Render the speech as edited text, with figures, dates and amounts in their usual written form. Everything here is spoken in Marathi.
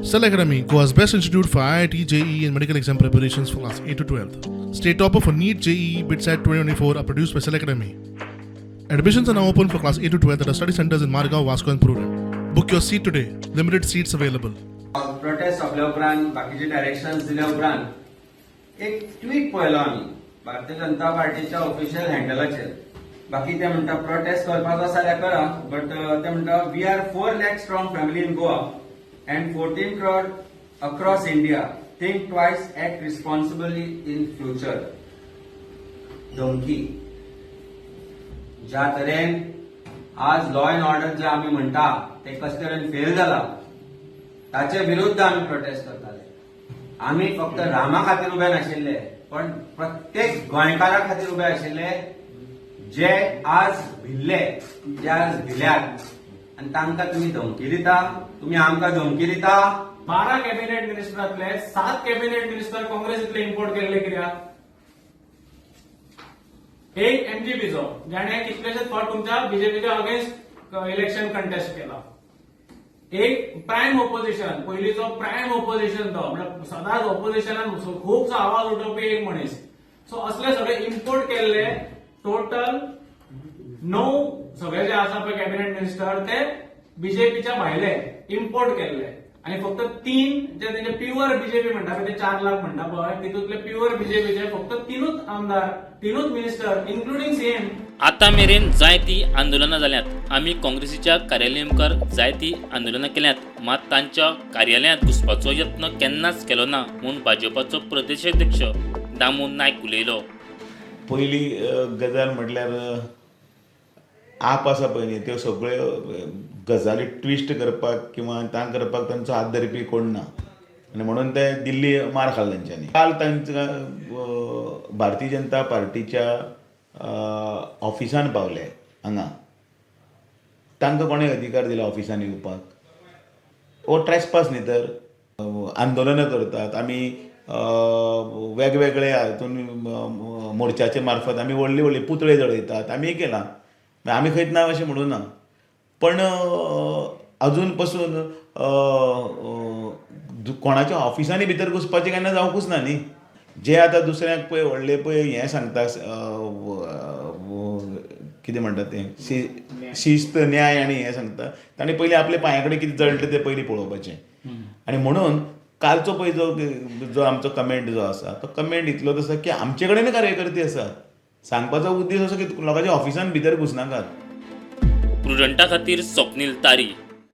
Cell Academy, Goa's best institute for IIT, JEE, and medical exam preparations for class 8 to 12th. State topper for NEET, JEE, BITSAT 2024 are produced by Cell Academy. Admissions are now open for class 8 to 12th at our study centers in Margao, Vasco, and Purure. Book your seat today. Limited seats available. Prostate आपल्या उपरांत बाकीचे डायरेक्शन्स दिल्या उपरांत एक ट्वीट पळयलो आमी भारतीय जनता पार्टीच्या ऑफिशियल हँडलाचेर. बाकी ते म्हणटा प्रोटेस्ट करपाचो आसा जाल्यार करा, बट ते म्हणटा we are 4 lakh strong family in Goa and 14 crore across India. Think twice, act responsibly in future. धमकी ज्या तरेन आज लॉ अँड ऑर्डर जे आमी म्हणटा ते कशे तरेन फेल जाला ताचे विरुद्ध आम्ही प्रोटेस्ट करताले. आम्ही फक्त रामा खातीर उभे नाशिल्ले, पण प्रत्येक गोंयकारा खातीर उभे आशिल्ले जे आज भिल्ले, जे आज भिल्यात आणि तांकां तुम्ही धमकी दिता, तुम्ही आमकां धमकी दिता. 12 कॅबिनेट मिनिस्टरांतले 7 कॅबिनेट मिनिस्टर काँग्रेसीतले इम्पोर्ट केल्ले कित्याक? एक एमजीपीचो ज्याने कितलेशेच फावट तुमच्या बीजेपीच्या अगेन्स्ट इलेक्शन कंटेस्ट केला. एक प्रायम ऑपोजिशन, पयलींचो प्रायम ऑपोजिशन तो म्हणजे सदांच ऑपोजिशनान खूबसो आवाज उठोवपी एक मनीस. सो असले सगळे इम्पोर्ट केल्ले टोटल 9 सगळे जे आसा पळय कॅबिनेट मिनिस्टर ते बीजेपीच्या भायले इम्पोर्ट केल्ले आणि फक्त 3 जे तेजे प्युअर बीजेपी म्हणटा पळय ते 4 लाख म्हणटा पळय तितूंतले प्युअर बीजेपीचे फक्त 3च आमदार, 3च मिनिस्टर इन्क्लुडिंग सीएम. आतां मेरेन जायती आंदोलनां जाल्यांत. आमी काँग्रेसीच्या कार्यालया मुखार जायती आंदोलनां केल्यांत, मात तांच्या कार्यालयांत घुसपाचो यत्न केन्नाच केलो ना म्हूण भाजपाचो प्रदेशाध्यक्ष दामू नायक उलयलो. पयली गजाल म्हटल्यार आप आसा पळय न्ही त्यो सगळ्यो गजाली ट्विस्ट करपाक किंवा तां करपाक तांचो हात धरपी कोण ना आनी म्हणून ते दिल्ली मार खाल्लो तेंच्यांनी. काल तांच्या भारतीय जनता पार्टीच्या ऑफिसान पावले हांगा. तांकां कोणें अधिकार दिला ऑफिसान येवपाक? हो ट्रेसपास न्ही तर. आंदोलनां करतात आमी वेगवेगळे हातून मोर्चाचे मार्फत आमी व्हडले व्हडले पुतळे जळयतात. आमी केलां, आमी खंयच ना अशें म्हणूं ना, पण अजून पासून कोणाच्या ऑफिसांनी भितर घुसपाचें केन्ना जावंकूच ना न्ही. जे आतां दुसऱ्याक पळय व्हडले पळय हें सांगता कितें म्हणटा तें शिस्त न्याय आनी हें सांगता, ताणें पयलीं आपले पांया कडेन कितें जळटा तें पयलीं पळोवपाचें. आनी म्हणून कालचो पळय जो आमचो कमेंट जो आसा तो कमेंट इतलोच आसा की आमचे कडेन कार्यकर्ते आसा. सांगपाचो उद्देश असो की लोकांच्या ऑफिसान भितर घुसनाकात. प्रुडंटा खातीर स्वप्नील तारी.